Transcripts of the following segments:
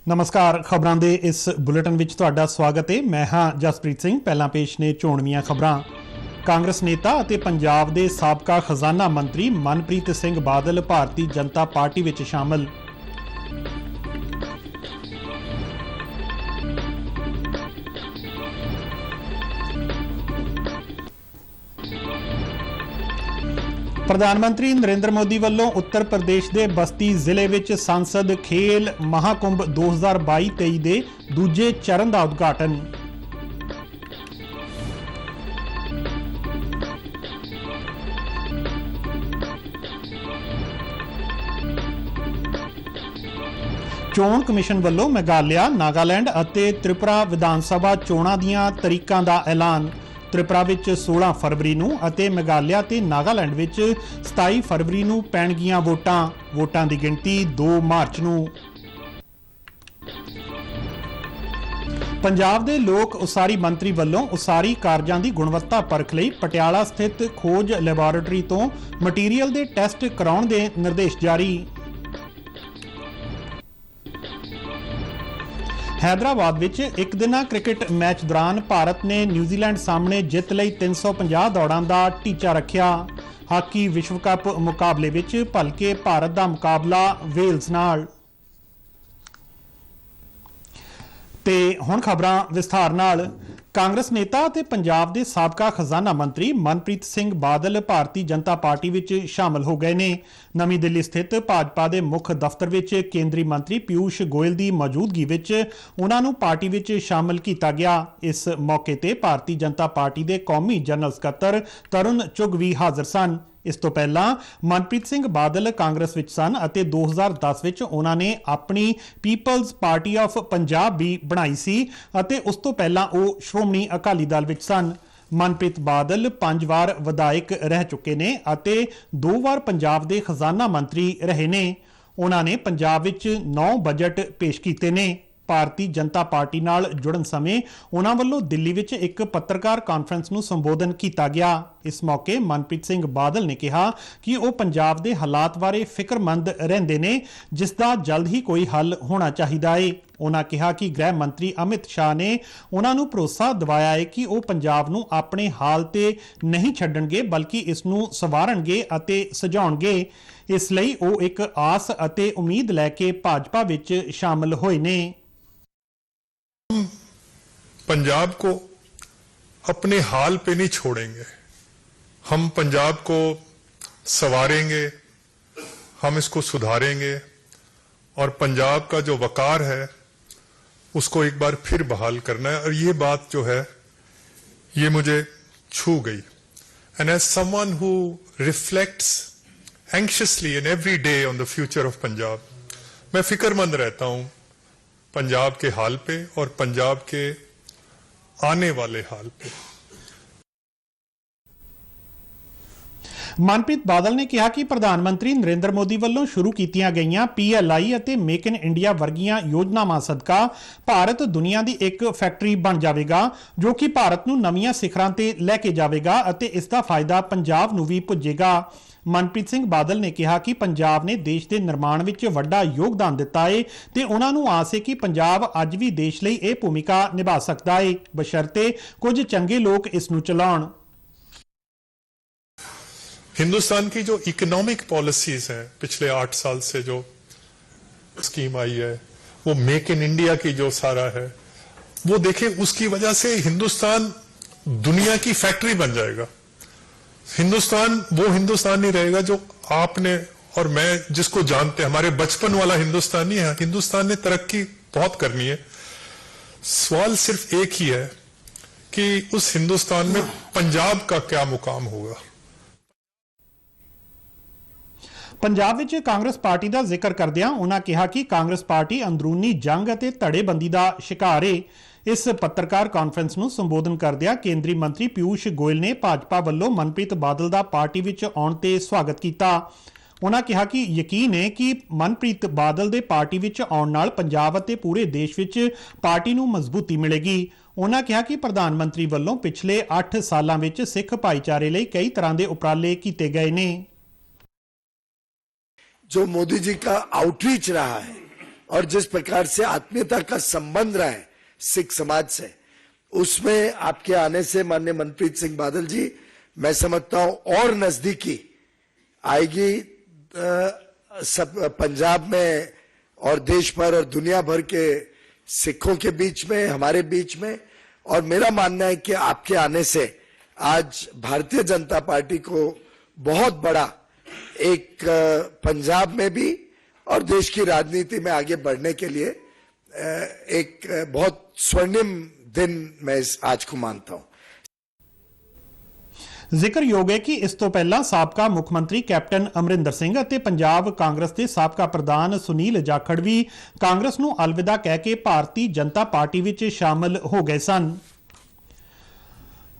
नमस्कार। खबरां दे इस बुलेटिन विच तुहाडा स्वागत है। मैं हाँ जसप्रीत सिंह। पहलां पेश ने चोणवीआं खबरां। कांग्रेस नेता अते पंजाब दे साबका खजाना मंत्री मनप्रीत सिंह बादल भारतीय जनता पार्टी विच शामिल। प्रधानमंत्री नरेंद्र मोदी वालों उत्तर प्रदेश के बस्ती जिले में संसद खेल महाकुंभ 2022-23 के दूजे चरण का उद्घाटन। चोण कमिशन वालों मेघालय, नागालैंड और त्रिपुरा विधान सभा चोणां दीआं तरीकां दा ऐलान। त्रिपुरा विच 16 फरवरी नूं अते मेघालय ते नागालैंड विच 27 फरवरी नूं पैणगीआं वोटां दी गिणती 2 मार्च नूं। पंजाब दे लोक उसारी मंत्री वालों उसारी कारजां दी गुणवत्ता परख लई पटियाला स्थित खोज लैबोरेटरी तो मटीरीअल दे टैसट कराउण दे निर्देश जारी। हैदराबाद विच एक दिना क्रिकेट मैच दौरान भारत ने न्यूजीलैंड सामने जित लई 350 दौड़ां दा टीचा रखिया। हाकी विश्व कप मुकाबले विच भलके भारत दा मुकाबला वेल्स नाल। ते हुण खबरां विस्तार नाल। कांग्रेस नेता ते पंजाब दे साबका खजाना मंत्री मनप्रीत सिंह बादल भारतीय जनता पार्टी विच शामिल हो गए ने। नवीं दिल्ली स्थित भाजपा दे मुख दफ्तर विच केंद्रीय मंत्री पीयूष गोयल दी मौजूदगी विच उन्हां नूं पार्टी विच शामिल कीता गया। इस मौके ते भारतीय जनता पार्टी दे कौमी जनरल सकत्तर तरुण चुग भी हाज़र सन। इस तो पहला मनप्रीत सिंह बादल कांग्रेस विच सन अते 2010 विच उन्हां ने अपनी पीपल्स पार्टी ऑफ पंजाब भी बनाई सी अते उस तो पहला वो श्रोमणी अकाली दल विच सन। मनप्रीत बादल 5 वार विधायक रह चुके ने अते 2 वार पंजाब दे खजाना मंत्री रहे ने। उन्हां ने पंजाब विच 9 बजट पेश कीते ने। भारतीय जनता पार्टी नाल जुड़न समय उन्हां वल्लों दिल्ली विच एक पत्रकार कॉन्फ्रेंस नूं संबोधन किया गया। इस मौके मनप्रीत सिंह बादल ने कहा कि वो पंजाब दे हालात बारे फिक्रमंद रहिंदे ने जिसदा जल्द ही कोई हल होना चाहिदा है। उन्हां कहा कि गृह मंत्री अमित शाह ने उन्हां नूं भरोसा दिवाया है कि वो पंजाब नूं अपने हाल ते नहीं छड्डणगे बल्कि इस नूं सवारणगे अते सजाउणगे। इसलिए वो एक आस अते उम्मीद लैके भाजपा विच शामिल होए ने। पंजाब को अपने हाल पे नहीं छोड़ेंगे। हम पंजाब को संवारेंगे, हम इसको सुधारेंगे और पंजाब का जो वकार है उसको एक बार फिर बहाल करना है। और ये बात जो है ये मुझे छू गई। And as someone who reflects anxiously in every day on the future of Punjab, मैं फिक्रमंद रहता हूं पंजाब के हाल पे और पंजाब के आने वाले हाल पे। मनप्रीत बादल ने कहा कि प्रधानमंत्री नरेंद्र मोदी वालों शुरू कीतियां गईयां PLI अते मेक इन इंडिया वर्गियां योजनावां सदका भारत दुनिया की एक फैक्टरी बन जाएगा जो कि भारत नूं नवीं सिखरां ते लैके जाएगा अते इसका फायदा पंजाब नूं भी पुजेगा। मनप्रीत सिंह बादल ने कहा कि पंजाब ने देश के निर्माण विच वड्डा योगदान दिता है ते उन्हां नूं आस है कि पंजाब अज भी देश लई यह भूमिका निभा सकता है बशर्ते कुछ चंगे लोग इस नूं चलाउण। हिंदुस्तान की जो इकोनॉमिक पॉलिसीज हैं पिछले 8 साल से जो स्कीम आई है वो मेक इन इंडिया की जो सारा है वो देखें, उसकी वजह से हिंदुस्तान दुनिया की फैक्ट्री बन जाएगा। हिंदुस्तान वो हिंदुस्तान नहीं रहेगा जो आपने और मैं जिसको जानते हैं, हमारे बचपन वाला हिंदुस्तान नहीं है। हिंदुस्तान ने तरक्की बहुत करनी है। सवाल सिर्फ एक ही है कि उस हिंदुस्तान में पंजाब का क्या मुकाम होगा। पंजाब विच कांग्रेस पार्टी का जिक्र करदिआं उन्हां कहा कि कांग्रेस पार्टी अंदरूनी जंग अते धड़ेबंदी का शिकार है। इस पत्रकार कॉन्फ्रेंस नूं संबोधन करदिआं केंद्रीय मंत्री पीयूष गोयल ने भाजपा वल्लों मनप्रीत बादल का पार्टी विच आउण ते स्वागत किया। उन्हां कहा कि यकीन है कि मनप्रीत बादल दे पार्टी विच आउण नाल पंजाब अते पूरे देश विच पार्टी नूं मजबूती मिलेगी। उन्हां कहा कि प्रधानमंत्री वल्लों पिछले 8 सालां विच सिख भाईचारे लई कई तरह के उपराले कीते गए ने। जो मोदी जी का आउटरीच रहा है और जिस प्रकार से आत्मीयता का संबंध रहा है सिख समाज से, उसमें आपके आने से माननीय मनप्रीत सिंह बादल जी, मैं समझता हूं और नजदीकी आएगी सब पंजाब में और देश भर और दुनिया भर के सिखों के बीच में, हमारे बीच में। और मेरा मानना है कि आपके आने से आज भारतीय जनता पार्टी को बहुत बड़ा एक पंजाब में भी और देश की राजनीति में आगे बढ़ने के लिए एक बहुत स्वर्णिम दिन मैं आज को मानता हूं। ਜ਼ਿਕਰਯੋਗ ਹੈ ਕਿ ਇਸ ਤੋਂ ਪਹਿਲਾਂ ਸਾਬਕਾ ਮੁੱਖ ਮੰਤਰੀ ਕੈਪਟਨ ਅਮਰਿੰਦਰ ਸਿੰਘ ਅਤੇ ਪੰਜਾਬ ਕਾਂਗਰਸ ਦੇ ਸਾਬਕਾ ਪ੍ਰਧਾਨ ਸੁਨੀਲ ਜਾਖੜ ਵੀ ਕਾਂਗਰਸ ਨੂੰ ਅਲਵਿਦਾ ਕਹਿ ਕੇ ਭਾਰਤੀ ਜਨਤਾ ਪਾਰਟੀ ਵਿੱਚ ਸ਼ਾਮਲ ਹੋ ਗਏ ਸਨ।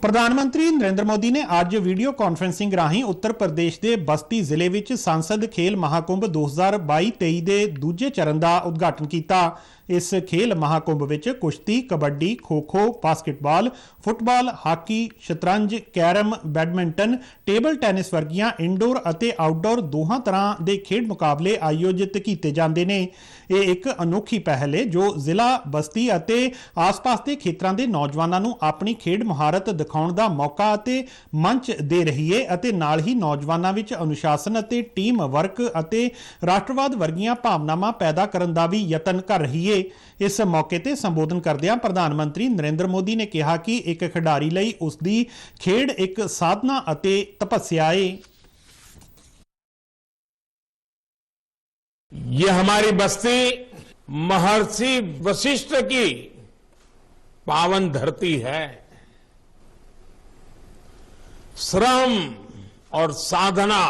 ਪ੍ਰਧਾਨ ਮੰਤਰੀ ਨਰਿੰਦਰ ਮੋਦੀ ਨੇ ਅੱਜ ਵੀਡੀਓ ਕਾਨਫਰੰਸਿੰਗ ਰਾਹੀਂ ਉੱਤਰ ਪ੍ਰਦੇਸ਼ ਦੇ ਬਸਤੀ ਜ਼ਿਲ੍ਹੇ ਵਿੱਚ ਸੰਸਦ ਖੇਲ ਮਹਾਕੁੰਭ 2022-23 ਦੇ ਦੂਜੇ ਚਰਨ ਦਾ ਉਦਘਾਟਨ ਕੀਤਾ। ਇਸ ਖੇਲ ਮਹਾਕੁੰਭ ਵਿੱਚ ਕੁਸ਼ਤੀ, ਕਬੱਡੀ, ਖੋ-ਖੋ, ਬਾਸਕਟਬਾਲ, ਫੁੱਟਬਾਲ, ਹਾਕੀ, ਸ਼ਤਰੰਜ, ਕੈਰਮ, ਬੈਡਮਿੰਟਨ, ਟੇਬਲ ਟੈਨਿਸ ਵਰਗੀਆਂ ਇਨਡੋਰ ਅਤੇ ਆਊਟਡੋਰ ਦੋਹਾਂ ਤਰ੍ਹਾਂ ਦੇ ਖੇਡ ਮੁਕਾਬਲੇ ਆਯੋਜਿਤ ਕੀਤੇ ਜਾਂਦੇ ਨੇ। ਇਹ ਇੱਕ ਅਨੋਖੀ ਪਹਿਲ ਹੈ ਜੋ ਜ਼ਿਲ੍ਹਾ, ਬਸਤੀ ਅਤੇ ਆਸ-ਪਾਸ ਦੇ ਖੇਤਰਾਂ ਦੇ ਨੌਜਵਾਨਾਂ ਨੂੰ ਆਪਣੀ ਖੇਡ ਮੁਹਾਰਤ ਦਿਖਾਉਣ ਦਾ ਮੌਕਾ ਅਤੇ ਮੰਚ ਦੇ ਰਹੀ ਹੈ ਅਤੇ ਨਾਲ ਹੀ ਨੌਜਵਾਨਾਂ ਵਿੱਚ ਅਨੁਸ਼ਾਸਨ ਅਤੇ ਟੀਮ ਵਰਕ ਅਤੇ ਰਾਸ਼ਟਰਵਾਦ ਵਰਗੀਆਂ ਭਾਵਨਾਵਾਂ ਪੈਦਾ ਕਰਨ ਦਾ ਵੀ ਯਤਨ ਕਰ ਰਹੀ ਹੈ। ਇਸ ਮੌਕੇ ਤੇ ਸੰਬੋਧਨ ਕਰਦਿਆਂ ਪ੍ਰਧਾਨ ਮੰਤਰੀ ਨਰਿੰਦਰ ਮੋਦੀ ਨੇ ਕਿਹਾ ਕਿ ਇੱਕ ਖਿਡਾਰੀ ਲਈ ਉਸ ਦੀ ਖੇਡ ਇੱਕ ਸਾਧਨਾ ਅਤੇ ਤਪੱਸਿਆ ਹੈ। ये हमारी बस्ती महर्षि वशिष्ठ की पावन धरती है। श्रम और साधना,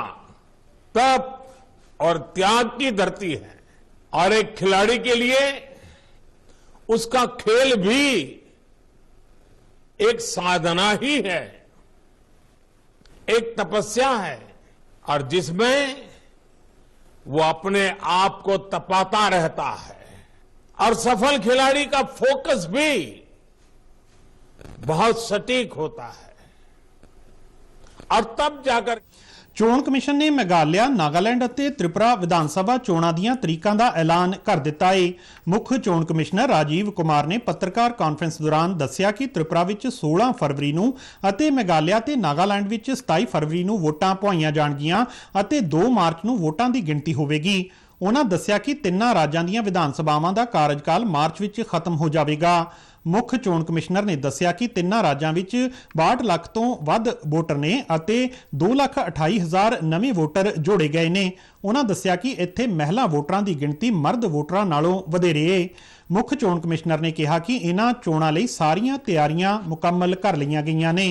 तप और त्याग की धरती है और एक खिलाड़ी के लिए उसका खेल भी एक साधना ही है, एक तपस्या है और जिसमें वो अपने आप को तपाता रहता है। और सफल खिलाड़ी का फोकस भी बहुत सटीक होता है और तब जाकर ਚੋਣ ਕਮਿਸ਼ਨ ਨੇ ਮੇਘਾਲਿਆ, ਨਾਗਾਲੈਂਡ ਅਤੇ ਤ੍ਰਿਪੁਰਾ ਵਿਧਾਨ ਸਭਾ ਚੋਣਾਂ ਦੀਆਂ ਤਰੀਕਾਂ ਦਾ ਐਲਾਨ ਕਰ ਦਿੱਤਾ ਹੈ। ਮੁੱਖ ਚੋਣ ਕਮਿਸ਼ਨਰ ਰਾਜੀਵ ਕੁਮਾਰ ਨੇ ਪੱਤਰਕਾਰ ਕਾਨਫਰੰਸ ਦੌਰਾਨ ਦੱਸਿਆ ਕਿ ਤ੍ਰਿਪੁਰਾ ਵਿੱਚ 16 ਫਰਵਰੀ ਨੂੰ ਅਤੇ ਮੇਘਾਲਿਆ ਤੇ ਨਾਗਾਲੈਂਡ ਵਿੱਚ 27 ਫਰਵਰੀ ਨੂੰ ਵੋਟਾਂ ਪਵਾਈਆਂ ਜਾਣਗੀਆਂ ਅਤੇ 2 ਮਾਰਚ ਨੂੰ ਵੋਟਾਂ ਦੀ ਗਿਣਤੀ ਹੋਵੇਗੀ। ਉਹਨਾਂ ਦੱਸਿਆ ਕਿ ਤਿੰਨਾਂ ਰਾਜਾਂ ਦੀਆਂ ਵਿਧਾਨ ਸਭਾਵਾਂ ਦਾ ਕਾਰਜਕਾਲ ਮਾਰਚ ਵਿੱਚ ਖਤਮ ਹੋ ਜਾਵੇਗਾ। ਮੁੱਖ ਚੋਣ ਕਮਿਸ਼ਨਰ ਨੇ ਦੱਸਿਆ ਕਿ ਤਿੰਨਾਂ ਰਾਜਾਂ ਵਿੱਚ 62 ਲੱਖ ਤੋਂ ਵੱਧ ਵੋਟਰ ਨੇ ਅਤੇ 2,28,000 ਨਵੇਂ ਵੋਟਰ ਜੋੜੇ ਗਏ ਨੇ। ਉਹਨਾਂ ਦੱਸਿਆ ਕਿ ਇੱਥੇ ਮਹਿਲਾ ਵੋਟਰਾਂ ਦੀ ਗਿਣਤੀ ਮਰਦ ਵੋਟਰਾਂ ਨਾਲੋਂ ਵਧੇਰੇ ਹੈ। ਮੁੱਖ ਚੋਣ ਕਮਿਸ਼ਨਰ ਨੇ ਕਿਹਾ ਕਿ ਇਹਨਾਂ ਚੋਣਾਂ ਲਈ ਸਾਰੀਆਂ ਤਿਆਰੀਆਂ ਮੁਕੰਮਲ ਕਰ ਲਈਆਂ ਗਈਆਂ ਨੇ।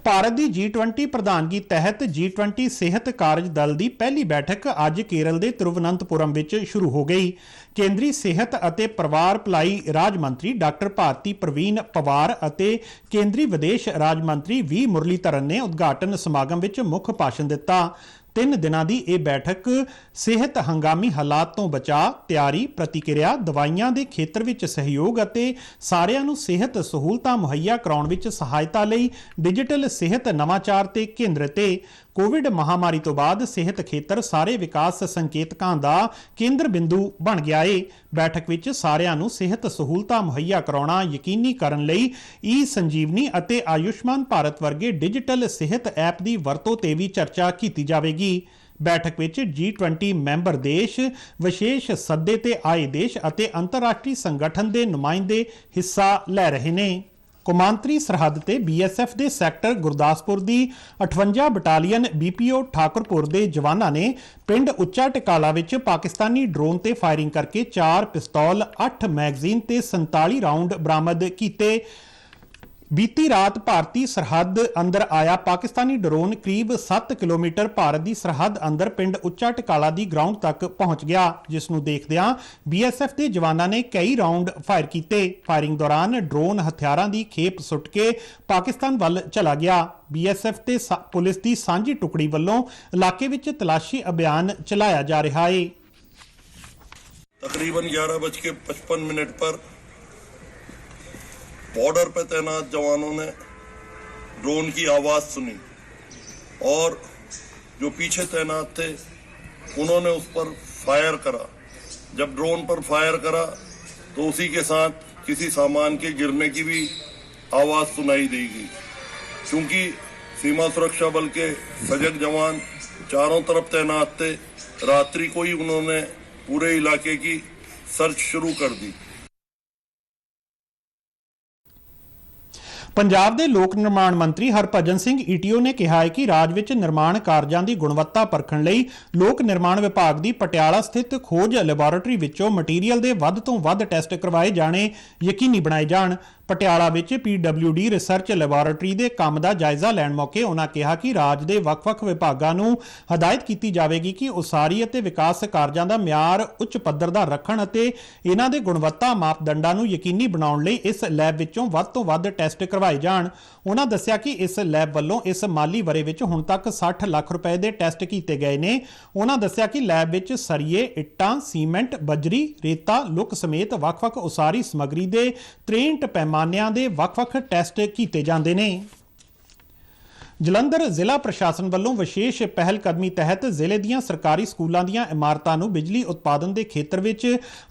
ਭਾਰਤ ਦੀ G20 ਪ੍ਰਧਾਨਗੀ ਤਹਿਤ G20 ਸਿਹਤ ਕਾਰਜ ਦਲ ਦੀ ਪਹਿਲੀ ਬੈਠਕ ਅੱਜ ਕੇਰਲ ਦੇ ਤਿਰੂਵਨੰਤਪੁਰਮ ਵਿੱਚ ਸ਼ੁਰੂ ਹੋ ਗਈ। ਕੇਂਦਰੀ ਸਿਹਤ ਅਤੇ ਪਰਿਵਾਰ ਭਲਾਈ ਰਾਜ ਮੰਤਰੀ ਡਾਕਟਰ ਭਾਰਤੀ ਪ੍ਰਵੀਨ ਪਵਾਰ ਅਤੇ ਕੇਂਦਰੀ ਵਿਦੇਸ਼ ਰਾਜ ਮੰਤਰੀ ਵੀ ਮੁਰਲੀਧਰਨ ਨੇ ਉਦਘਾਟਨ ਸਮਾਗਮ ਵਿੱਚ ਮੁੱਖ ਭਾਸ਼ਣ ਦਿੱਤਾ। 3 ਦਿਨਾਂ ਦੀ ਇਹ ਬੈਠਕ ਸਿਹਤ, ਹੰਗਾਮੀ ਹਾਲਾਤ ਤੋਂ ਬਚਾਅ, ਤਿਆਰੀ, ਪ੍ਰਤੀਕਿਰਿਆ, ਦਵਾਈਆਂ ਦੇ ਖੇਤਰ ਵਿੱਚ ਸਹਿਯੋਗ ਅਤੇ ਸਾਰਿਆਂ ਨੂੰ ਸਿਹਤ ਸਹੂਲਤਾਂ ਮੁਹੱਈਆ ਕਰਾਉਣ ਵਿੱਚ ਸਹਾਇਤਾ ਲਈ ਡਿਜੀਟਲ ਸਿਹਤ ਨਵਾਚਾਰ ਤੇ ਕੇਂਦਰਿਤ ਹੈ। ਕੋਵਿਡ ਮਹਾਮਾਰੀ ਤੋਂ ਬਾਅਦ ਸਿਹਤ ਖੇਤਰ ਸਾਰੇ ਵਿਕਾਸ ਸੰਕੇਤਕਾਂ ਦਾ ਕੇਂਦਰ ਬਿੰਦੂ ਬਣ ਗਿਆ ਹੈ। ਬੈਠਕ ਵਿੱਚ ਸਾਰਿਆਂ ਨੂੰ ਸਿਹਤ ਸਹੂਲਤਾਂ ਮੁਹੱਈਆ ਕਰਾਉਣਾ ਯਕੀਨੀ ਕਰਨ ਲਈ ਈ-ਸੰਜੀਵਨੀ ਅਤੇ ਆਯੁਸ਼ਮਾਨ ਭਾਰਤ ਵਰਗੇ ਡਿਜੀਟਲ ਸਿਹਤ ਐਪ ਦੀ ਵਰਤੋਂ ਤੇ ਵੀ ਚਰਚਾ ਕੀਤੀ ਜਾਵੇਗੀ। ਬੈਠਕ ਵਿੱਚ G20 ਮੈਂਬਰ ਦੇਸ਼, ਵਿਸ਼ੇਸ਼ ਸੱਦੇ ਤੇ ਆਏ ਦੇਸ਼ ਅਤੇ ਅੰਤਰਰਾਸ਼ਟਰੀ ਸੰਗਠਨ ਦੇ ਨੁਮਾਇੰਦੇ ਹਿੱਸਾ ਲੈ ਰਹੇ ਨੇ। ਕੌਮਾਂਤਰੀ ਸਰਹੱਦ ਤੇ BSF ਦੇ ਸੈਕਟਰ ਗੁਰਦਾਸਪੁਰ ਦੀ 58 ਬਟਾਲੀਅਨ BPO ਠਾਕੁਰਪੁਰ ਦੇ ਜਵਾਨਾਂ ਨੇ ਪਿੰਡ ਉੱਚਾ ਟਿਕਾਲਾ ਵਿੱਚ ਪਾਕਿਸਤਾਨੀ ਡਰੋਨ ਤੇ ਫਾਇਰਿੰਗ ਕਰਕੇ 4 ਪਿਸਤੌਲ, 8 ਮੈਗਜ਼ੀਨ ਤੇ 47 ਰਾਉਂਡ ਬਰਾਮਦ ਕੀਤੇ। ਬੀਤੀ ਰਾਤ ਭਾਰਤੀ ਸਰਹੱਦ ਅੰਦਰ ਆਇਆ ਪਾਕਿਸਤਾਨੀ ਡਰੋਨ ਕਰੀਬ 7 ਕਿਲੋਮੀਟਰ ਭਾਰਤ ਦੀ ਸਰਹੱਦ ਅੰਦਰ ਪਿੰਡ ਉੱਚਾ ਟਿਕਾਲਾ ਦੀ ਗਰਾਊਂਡ ਤੱਕ ਪਹੁੰਚ ਗਿਆ, ਜਿਸ ਨੂੰ ਦੇਖਦਿਆਂ BSF ਦੇ ਜਵਾਨਾਂ ਨੇ ਕਈ ਰਾਉਂਡ ਫਾਇਰ ਕੀਤੇ। ਫਾਇਰਿੰਗ ਦੌਰਾਨ ਡਰੋਨ ਹਥਿਆਰਾਂ ਦੀ ਖੇਪ ਸੁੱਟ ਕੇ ਪਾਕਿਸਤਾਨ ਵੱਲ ਚਲਾ ਗਿਆ। BSF ਤੇ ਪੁਲਿਸ ਦੀ ਸਾਂਝੀ ਟੁਕੜੀ ਵੱਲੋਂ ਇਲਾਕੇ ਵਿੱਚ ਤਲਾਸ਼ੀ ਅਭਿਆਨ ਚਲਾਇਆ ਜਾ ਰਿਹਾ ਹੈ। तकरीबन 11:55 पर बॉर्डर पर तैनात जवानों ने ड्रोन की आवाज सुनी और जो पीछे तैनात थे उन्होंने उस पर फायर करा। जब ड्रोन पर फायर करा तो उसी के साथ किसी सामान के गिरने की भी आवाज सुनाई देगी। क्योंकि सीमा सुरक्षा बल के सजग जवान चारों तरफ तैनात थे, रात्रि को ही उन्होंने पूरे इलाके की सर्च शुरू कर दी। ਪੰਜਾਬ ਦੇ ਲੋਕ ਨਿਰਮਾਣ ਮੰਤਰੀ ਹਰਭਜਨ ਸਿੰਘ ਈਟੀਓ ਨੇ ਕਿਹਾ ਹੈ ਕਿ ਰਾਜ ਵਿੱਚ ਨਿਰਮਾਣ ਕਾਰਜਾਂ ਦੀ ਗੁਣਵੱਤਾ ਪਰਖਣ ਲਈ ਲੋਕ ਨਿਰਮਾਣ ਵਿਭਾਗ ਦੀ ਪਟਿਆਲਾ ਸਥਿਤ ਖੋਜ ਲੈਬਾਰਟਰੀ ਵਿੱਚੋਂ ਮਟੀਰੀਅਲ ਦੇ ਵੱਧ ਤੋਂ ਵੱਧ ਟੈਸਟ ਕਰਵਾਏ ਜਾਣੇ ਯਕੀਨੀ ਬਣਾਏ ਜਾਣ। ਪਟਿਆਲਾ ਵਿੱਚ PWD ਰਿਸਰਚ ਲੈਬਾਰਟਰੀ ਦੇ ਕੰਮ ਦਾ ਜਾਇਜ਼ਾ ਲੈਣ ਮੌਕੇ ਉਨ੍ਹਾਂ ਕਿਹਾ ਕਿ ਰਾਜ ਦੇ ਵੱਖ-ਵੱਖ ਵਿਭਾਗਾਂ ਨੂੰ ਹਦਾਇਤ ਕੀਤੀ ਜਾਵੇਗੀ ਕਿ ਉਸਾਰੀ ਅਤੇ ਵਿਕਾਸ ਕਾਰਜਾਂ ਦਾ ਮਿਆਰ ਉੱਚ ਪੱਧਰ ਦਾ ਰੱਖਣ ਅਤੇ ਇਹਨਾਂ ਦੇ ਗੁਣਵੱਤਾ ਮਾਪਦੰਡਾਂ ਨੂੰ ਯਕੀਨੀ ਬਣਾਉਣ ਲਈ ਇਸ ਲੈਬ ਵਿੱਚੋਂ ਵੱਧ ਤੋਂ ਵੱਧ ਟੈਸਟ ਕਰਵਾਏ ਜਾਣ। ਉਨ੍ਹਾਂ ਦੱਸਿਆ ਕਿ ਇਸ ਲੈਬ ਵੱਲੋਂ ਇਸ ਮਾਲੀ ਵਰੇ ਵਿੱਚ ਹੁਣ ਤੱਕ 60 ਲੱਖ ਰੁਪਏ ਦੇ ਟੈਸਟ ਕੀਤੇ ਗਏ ਨੇ। ਉਨ੍ਹਾਂ ਦੱਸਿਆ ਕਿ ਲੈਬ ਵਿੱਚ ਸਰੀਏ, ਇੱਟਾਂ, ਸੀਮੈਂਟ, ਬਜਰੀ, ਰੇਤਾ, ਲੁੱਕ ਸਮੇਤ ਵੱਖ-ਵੱਖ ਉਸਾਰੀ ਸਮੱਗਰੀ ਦੇ 63 ਪੈਮਾਨਿਆਂ ਦੇ ਵੱਖ-ਵੱਖ ਟੈਸਟ ਕੀਤੇ ਜਾਂਦੇ ਨੇ। ਜਲੰਧਰ ਜ਼ਿਲ੍ਹਾ ਪ੍ਰਸ਼ਾਸਨ ਵੱਲੋਂ ਵਿਸ਼ੇਸ਼ ਪਹਿਲ ਕਦਮੀ ਤਹਿਤ ਜ਼ਿਲ੍ਹੇ ਦੀਆਂ ਸਰਕਾਰੀ ਸਕੂਲਾਂ ਦੀਆਂ ਇਮਾਰਤਾਂ ਨੂੰ ਬਿਜਲੀ ਉਤਪਾਦਨ ਦੇ ਖੇਤਰ ਵਿੱਚ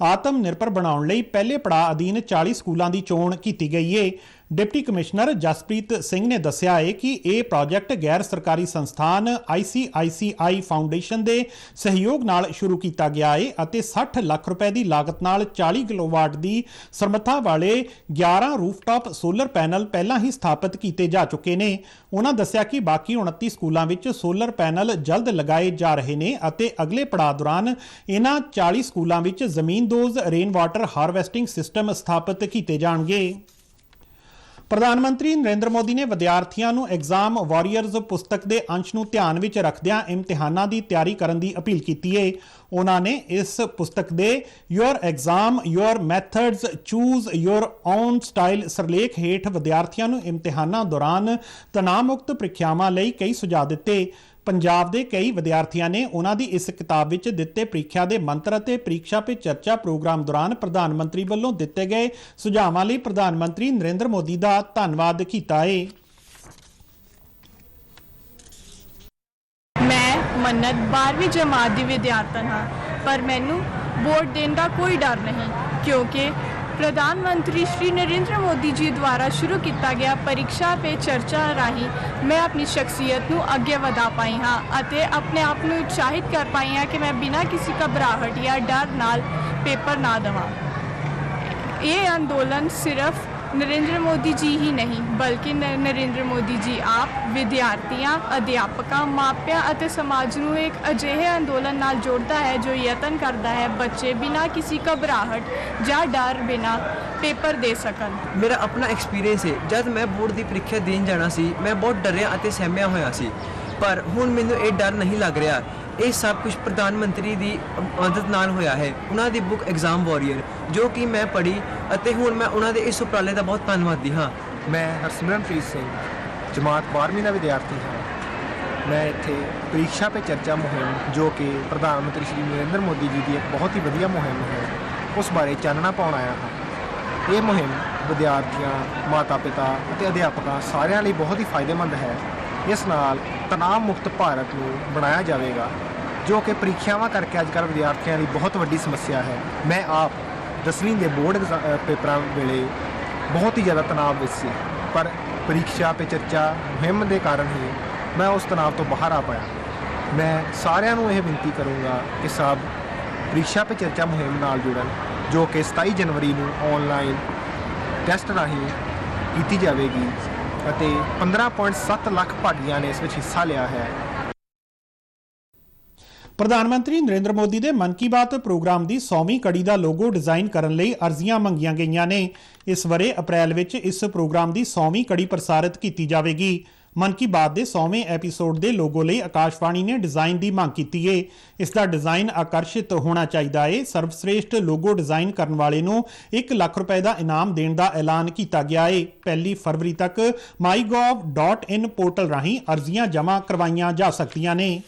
ਆਤਮ ਨਿਰਭਰ ਬਣਾਉਣ ਲਈ ਪਹਿਲੇ ਪੜਾਅ ਅਧੀਨ 40 ਸਕੂਲਾਂ ਦੀ ਚੋਣ ਕੀਤੀ ਗਈ ਹੈ। ਡਿਪਟੀ ਕਮਿਸ਼ਨਰ ਜਸਪ੍ਰੀਤ ਸਿੰਘ ਨੇ ਦੱਸਿਆ ਹੈ ਕਿ ਇਹ ਪ੍ਰੋਜੈਕਟ ਗੈਰ ਸਰਕਾਰੀ ਸੰਸਥਾਨ ICICI ਫਾਊਂਡੇਸ਼ਨ ਦੇ ਸਹਿਯੋਗ ਨਾਲ ਸ਼ੁਰੂ ਕੀਤਾ ਗਿਆ ਹੈ ਅਤੇ 60 ਲੱਖ ਰੁਪਏ ਦੀ ਲਾਗਤ ਨਾਲ 40 ਕਿਲੋਵਾਟ ਦੀ ਸਮਰੱਥਾ ਵਾਲੇ 11 ਰੂਫਟਾਪ ਸੋਲਰ ਪੈਨਲ ਪਹਿਲਾਂ ਹੀ ਸਥਾਪਿਤ ਕੀਤੇ ਜਾ ਚੁੱਕੇ ਨੇ। ਉਨ੍ਹਾਂ ਦੱਸਿਆ ਕਿ ਬਾਕੀ 29 ਸਕੂਲਾਂ ਵਿੱਚ ਸੋਲਰ ਪੈਨਲ ਜਲਦ ਲਗਾਏ ਜਾ ਰਹੇ ਨੇ ਅਤੇ ਅਗਲੇ ਪੜਾਅ ਦੌਰਾਨ ਇਹਨਾਂ 40 ਸਕੂਲਾਂ ਵਿੱਚ ਜ਼ਮੀਨਦੋਜ਼ ਰੇਨ ਵਾਟਰ ਹਾਰਵੈਸਟਿੰਗ ਸਿਸਟਮ ਸਥਾਪਿਤ ਕੀਤੇ ਜਾਣਗੇ। ਪ੍ਰਧਾਨ ਮੰਤਰੀ ਨਰਿੰਦਰ ਮੋਦੀ ਨੇ ਵਿਦਿਆਰਥੀਆਂ ਨੂੰ ਐਗਜ਼ਾਮ ਵਾਰੀਅਰਜ਼ ਪੁਸਤਕ ਦੇ ਅੰਸ਼ ਨੂੰ ਧਿਆਨ ਵਿੱਚ ਰੱਖਦਿਆਂ ਇਮਤਿਹਾਨਾਂ ਦੀ ਤਿਆਰੀ ਕਰਨ ਦੀ ਅਪੀਲ ਕੀਤੀ ਹੈ। ਉਹਨਾਂ ਨੇ ਇਸ ਪੁਸਤਕ ਦੇ your exam your methods choose your own style ਸਿਰਲੇਖ ਹੇਠ ਵਿਦਿਆਰਥੀਆਂ ਨੂੰ ਇਮਤਿਹਾਨਾਂ ਦੌਰਾਨ ਤਣਾਅ ਮੁਕਤ ਪ੍ਰੀਖਿਆਵਾਂ ਲਈ ਕਈ ਸੁਝਾਅ ਦਿੱਤੇ। ਪੰਜਾਬ ਦੇ ਕਈ ਵਿਦਿਆਰਥੀਆਂ ਨੇ ਉਹਨਾਂ ਦੀ ਇਸ ਕਿਤਾਬ ਵਿੱਚ ਦਿੱਤੇ ਪ੍ਰੀਖਿਆ ਦੇ ਮੰਤਰ ਅਤੇ ਪ੍ਰੀਖਿਆ ਪੇ ਚਰਚਾ ਪ੍ਰੋਗਰਾਮ ਦੌਰਾਨ ਪ੍ਰਧਾਨ ਮੰਤਰੀ ਵੱਲੋਂ ਦਿੱਤੇ ਗਏ ਸੁਝਾਵਾਂ ਲਈ ਪ੍ਰਧਾਨ ਮੰਤਰੀ ਨਰਿੰਦਰ ਮੋਦੀ ਦਾ ਧੰਨਵਾਦ ਕੀਤਾ ਹੈ। ਮੈਂ ਮੰਨਤ 12ਵੀਂ ਜਮਾਤ ਦੀ ਵਿਦਿਆਰਥਣ ਹਾਂ, ਪਰ ਮੈਨੂੰ ਵੋਟ ਦੇਣ ਦਾ ਕੋਈ ਡਰ ਨਹੀਂ ਕਿਉਂਕਿ ਪ੍ਰਧਾਨ ਮੰਤਰੀ ਸ਼੍ਰੀ ਨਰਿੰਦਰ ਮੋਦੀ ਜੀ ਦੁਆਰਾ ਸ਼ੁਰੂ ਕੀਤਾ ਗਿਆ ਪਰੀਖਿਆ ਪੇ ਚਰਚਾ ਰਾਹੀਂ ਮੈਂ ਆਪਣੀ ਸ਼ਖਸੀਅਤ ਨੂੰ ਅੱਗੇ ਵਧਾ ਪਾਈ ਹਾਂ ਅਤੇ ਆਪਣੇ ਆਪ ਨੂੰ ਉਤਸ਼ਾਹਿਤ ਕਰ ਪਾਈ ਹਾਂ ਕਿ ਮੈਂ ਬਿਨਾਂ ਕਿਸੇ ਘਬਰਾਹਟ ਜਾਂ ਡਰ ਨਾਲ ਪੇਪਰ ਨਾ ਦੇਵਾਂ। ਇਹ ਅੰਦੋਲਨ ਸਿਰਫ ਨਰਿੰਦਰ ਮੋਦੀ ਜੀ ਹੀ ਨਹੀਂ ਬਲਕਿ ਨਰਿੰਦਰ ਮੋਦੀ ਜੀ ਆਪ ਵਿਦਿਆਰਥੀਆਂ, ਅਧਿਆਪਕਾਂ, ਮਾਪਿਆਂ ਅਤੇ ਸਮਾਜ ਨੂੰ ਇੱਕ ਅਜਿਹੇ ਅੰਦੋਲਨ ਨਾਲ ਜੋੜਦਾ ਹੈ ਜੋ ਯਤਨ ਕਰਦਾ ਹੈ ਬੱਚੇ ਬਿਨਾਂ ਕਿਸੇ ਘਬਰਾਹਟ ਜਾਂ ਡਰ ਬਿਨਾਂ ਪੇਪਰ ਦੇ ਸਕਣ। ਮੇਰਾ ਆਪਣਾ ਐਕਸਪੀਰੀਅੰਸ ਹੈ, ਜਦ ਮੈਂ ਬੋਰਡ ਦੀ ਪ੍ਰੀਖਿਆ ਦੇਣ ਜਾਣਾ ਸੀ ਮੈਂ ਬਹੁਤ ਡਰਿਆ ਅਤੇ ਸਹਿਮਿਆ ਹੋਇਆ ਸੀ, ਪਰ ਹੁਣ ਮੈਨੂੰ ਇਹ ਡਰ ਨਹੀਂ ਲੱਗ ਰਿਹਾ। ਇਹ ਸਭ ਕੁਝ ਪ੍ਰਧਾਨ ਮੰਤਰੀ ਦੀ ਮਦਦ ਨਾਲ ਹੋਇਆ ਹੈ। ਉਹਨਾਂ ਦੀ ਬੁੱਕ ਐਗਜ਼ਾਮ ਵਾਰੀਅਰ ਜੋ ਕਿ ਮੈਂ ਪੜ੍ਹੀ ਅਤੇ ਹੁਣ ਮੈਂ ਉਹਨਾਂ ਦੇ ਇਸ ਉਪਰਾਲੇ ਦਾ ਬਹੁਤ ਧੰਨਵਾਦੀ ਹਾਂ। ਮੈਂ ਹਰਸਿਮਰਨਪ੍ਰੀਤ ਸਿੰਘ ਜਮਾਤ 12ਵੀਂ ਦਾ ਵਿਦਿਆਰਥੀ ਹਾਂ। ਮੈਂ ਇੱਥੇ ਪ੍ਰੀਖਿਆ ਪੇ ਚਰਚਾ ਮੁਹਿੰਮ ਜੋ ਕਿ ਪ੍ਰਧਾਨ ਮੰਤਰੀ ਸ਼੍ਰੀ ਨਰਿੰਦਰ ਮੋਦੀ ਜੀ ਦੀ ਇੱਕ ਬਹੁਤ ਹੀ ਵਧੀਆ ਮੁਹਿੰਮ ਹੈ ਉਸ ਬਾਰੇ ਚਾਨਣਾ ਪਾਉਣ ਆਇਆ ਹਾਂ। ਇਹ ਮੁਹਿੰਮ ਵਿਦਿਆਰਥੀਆਂ, ਮਾਤਾ ਪਿਤਾ ਅਤੇ ਅਧਿਆਪਕਾਂ ਸਾਰਿਆਂ ਲਈ ਬਹੁਤ ਹੀ ਫਾਇਦੇਮੰਦ ਹੈ। ਇਸ ਨਾਲ ਤਣਾਅ ਮੁਕਤ ਭਾਰਤ ਨੂੰ ਬਣਾਇਆ ਜਾਵੇਗਾ ਜੋ ਕਿ ਪ੍ਰੀਖਿਆਵਾਂ ਕਰਕੇ ਅੱਜ ਕੱਲ੍ਹ ਵਿਦਿਆਰਥੀਆਂ ਲਈ ਬਹੁਤ ਵੱਡੀ ਸਮੱਸਿਆ ਹੈ। ਮੈਂ ਆਪ 10ਵੀਂ ਦੇ ਬੋਰਡ ਪੇਪਰਾਂ ਵੇਲੇ ਬਹੁਤ ਹੀ ਜ਼ਿਆਦਾ ਤਣਾਅ ਵਿੱਚ ਸੀ, ਪਰ ਪ੍ਰੀਖਿਆ ਪੇ ਚਰਚਾ ਮੁਹਿੰਮ ਦੇ ਕਾਰਨ ਹੀ ਮੈਂ ਉਸ ਤਣਾਅ ਤੋਂ ਬਾਹਰ ਆ ਪਾਇਆ। ਮੈਂ ਸਾਰਿਆਂ ਨੂੰ ਇਹ ਬੇਨਤੀ ਕਰੂੰਗਾ ਕਿ ਸਭ ਪ੍ਰੀਖਿਆ ਪੇ ਚਰਚਾ ਮੁਹਿੰਮ ਨਾਲ ਜੁੜਨ ਜੋ ਕਿ 27 ਜਨਵਰੀ ਨੂੰ ਆਨਲਾਈਨ ਟੈਸਟ ਰਾਹੀਂ ਕੀਤੀ ਜਾਵੇਗੀ ਅਤੇ 15.7 ਲੱਖ ਭਾਗੀਆਂ ਨੇ ਇਸ ਵਿੱਚ ਹਿੱਸਾ ਲਿਆ ਹੈ। ਪ੍ਰਧਾਨ ਮੰਤਰੀ ਨਰਿੰਦਰ ਮੋਦੀ ਦੇ ਮਨ ਕੀ ਬਾਤ ਪ੍ਰੋਗਰਾਮ ਦੀ 100ਵੀਂ ਕੜੀ ਦਾ ਲੋਗੋ ਡਿਜ਼ਾਈਨ ਕਰਨ ਲਈ ਅਰਜ਼ੀਆਂ ਮੰਗੀਆਂ ਗਈਆਂ ਨੇ। ਇਸ ਵਰੇ ਅਪ੍ਰੈਲ ਵਿੱਚ ਇਸ ਪ੍ਰੋਗਰਾਮ ਦੀ 100ਵੀਂ ਕੜੀ ਪ੍ਰਸਾਰਿਤ ਕੀਤੀ ਜਾਵੇਗੀ। ਮਨ ਕੀ ਬਾਤ ਦੇ 100ਵੇਂ ਐਪੀਸੋਡ ਦੇ ਲੋਗੋ ਲਈ ਆਕਾਸ਼ਵਾਣੀ ਨੇ ਡਿਜ਼ਾਈਨ ਦੀ ਮੰਗ ਕੀਤੀ ਹੈ। ਇਸ ਦਾ ਡਿਜ਼ਾਈਨ ਆਕਰਸ਼ਿਤ ਹੋਣਾ ਚਾਹੀਦਾ ਹੈ। ਸਰਵਸ਼੍ਰੇਸ਼ਠ ਲੋਗੋ ਡਿਜ਼ਾਈਨ ਕਰਨ ਵਾਲੇ ਨੂੰ 1 ਲੱਖ ਰੁਪਏ ਦਾ ਇਨਾਮ ਦੇਣ ਦਾ ਐਲਾਨ ਕੀਤਾ ਗਿਆ ਹੈ। 1 ਫਰਵਰੀ ਤੱਕ mygov.in ਪੋਰਟਲ ਰਾਹੀਂ ਅਰਜ਼ੀਆਂ ਜਮ੍ਹਾਂ ਕਰਵਾਈਆਂ ਜਾ ਸਕਦੀਆਂ ਨੇ।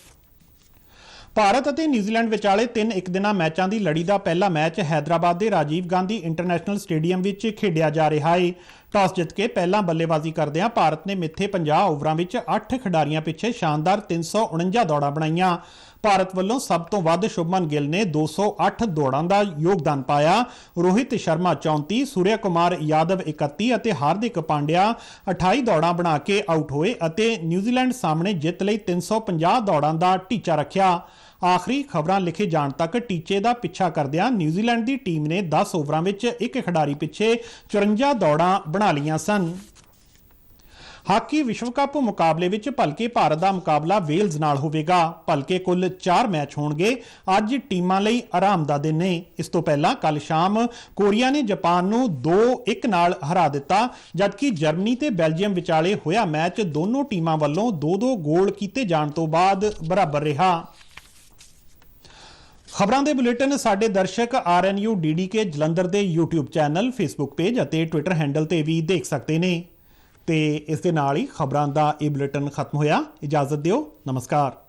ਭਾਰਤ ਅਤੇ ਨਿਊਜ਼ੀਲੈਂਡ ਵਿਚਾਲੇ 3 ਇੱਕ-ਦਿਨਾਂ ਮੈਚਾਂ ਦੀ ਲੜੀ ਦਾ ਪਹਿਲਾ ਮੈਚ ਹੈਦਰਾਬਾਦ ਦੇ ਰਾਜੀਵ ਗਾਂਧੀ ਇੰਟਰਨੈਸ਼ਨਲ ਸਟੇਡੀਅਮ ਵਿੱਚ ਖੇਡਿਆ ਜਾ ਰਿਹਾ ਹੈ। ਟਾਸ ਜਿੱਤ ਕੇ ਪਹਿਲਾਂ ਬੱਲੇਬਾਜ਼ੀ ਕਰਦਿਆਂ ਭਾਰਤ ਨੇ ਮਿੱਥੇ 50 ਓਵਰਾਂ ਵਿੱਚ 8 ਖਿਡਾਰੀਆਂ ਪਿੱਛੇ ਸ਼ਾਨਦਾਰ 349 ਦੌੜਾਂ ਬਣਾਈਆਂ। ਭਾਰਤ ਵੱਲੋਂ ਸਭ ਤੋਂ ਵੱਧ ਸ਼ੁਭਮਨ ਗਿੱਲ ਨੇ 208 ਦੌੜਾਂ ਦਾ ਯੋਗਦਾਨ ਪਾਇਆ। ਰੋਹਿਤ ਸ਼ਰਮਾ 34, ਸੂਰਿਆ ਕੁਮਾਰ ਯਾਦਵ 31 ਅਤੇ ਹਾਰਦਿਕ ਪਾਂਡਿਆ 28 ਦੌੜਾਂ ਬਣਾ ਕੇ ਆਊਟ ਹੋਏ ਅਤੇ ਨਿਊਜ਼ੀਲੈਂਡ ਸਾਹਮਣੇ ਜਿੱਤ ਲਈ 350 ਦੌੜਾਂ ਦਾ ਟੀਚਾ ਰੱਖਿਆ। ਆਖਰੀ ਖਬਰਾਂ ਲਿਖੇ ਜਾਣ ਤੱਕ ਟੀਚੇ ਦਾ ਪਿੱਛਾ ਕਰਦਿਆਂ ਨਿਊਜ਼ੀਲੈਂਡ ਦੀ ਟੀਮ ਨੇ 10 ਓਵਰਾਂ ਵਿੱਚ ਇੱਕ ਖਿਡਾਰੀ ਪਿੱਛੇ 54 ਦੌੜਾਂ ਬਣਾ ਲਈਆਂ ਸਨ। ਹਾਕੀ ਵਿਸ਼ਵ ਕੱਪ ਮੁਕਾਬਲੇ ਵਿੱਚ ਭਲਕੇ ਭਾਰਤ ਦਾ ਮੁਕਾਬਲਾ ਵੇਲਜ਼ ਨਾਲ ਹੋਵੇਗਾ। ਭਲਕੇ ਕੁੱਲ 4 ਮੈਚ ਹੋਣਗੇ। ਅੱਜ ਟੀਮਾਂ ਲਈ ਆਰਾਮ ਦਾ ਦਿਨ ਨੇ। ਇਸ ਤੋਂ ਪਹਿਲਾਂ ਕੱਲ ਸ਼ਾਮ ਕੋਰੀਆ ਨੇ ਜਾਪਾਨ ਨੂੰ 2-1 ਨਾਲ ਹਰਾ ਦਿੱਤਾ, ਜਦਕਿ ਜਰਮਨੀ ਤੇ ਬੈਲਜੀਅਮ ਵਿਚਾਲੇ ਹੋਇਆ ਮੈਚ ਦੋਨੋਂ ਟੀਮਾਂ ਵੱਲੋਂ 2-2 ਗੋਲ ਕੀਤੇ ਜਾਣ ਤੋਂ ਬਾਅਦ ਬਰਾਬਰ ਰਿਹਾ। ਖਬਰਾਂ ਦੇ ਬੁਲੇਟਿਨ ਸਾਡੇ ਦਰਸ਼ਕ RNU DDK ਜਲੰਧਰ ਦੇ YouTube ਚੈਨਲ, Facebook ਪੇਜ ਅਤੇ Twitter ਹੈਂਡਲ ਤੇ ਵੀ ਦੇਖ ਸਕਦੇ ਨੇ। ਤੇ ਇਸ ਦੇ ਨਾਲ ਹੀ ਖਬਰਾਂ ਦਾ ਇਹ ਬੁਲੇਟਿਨ ਖਤਮ ਹੋਇਆ। ਇਜਾਜ਼ਤ ਦਿਓ। ਨਮਸਕਾਰ।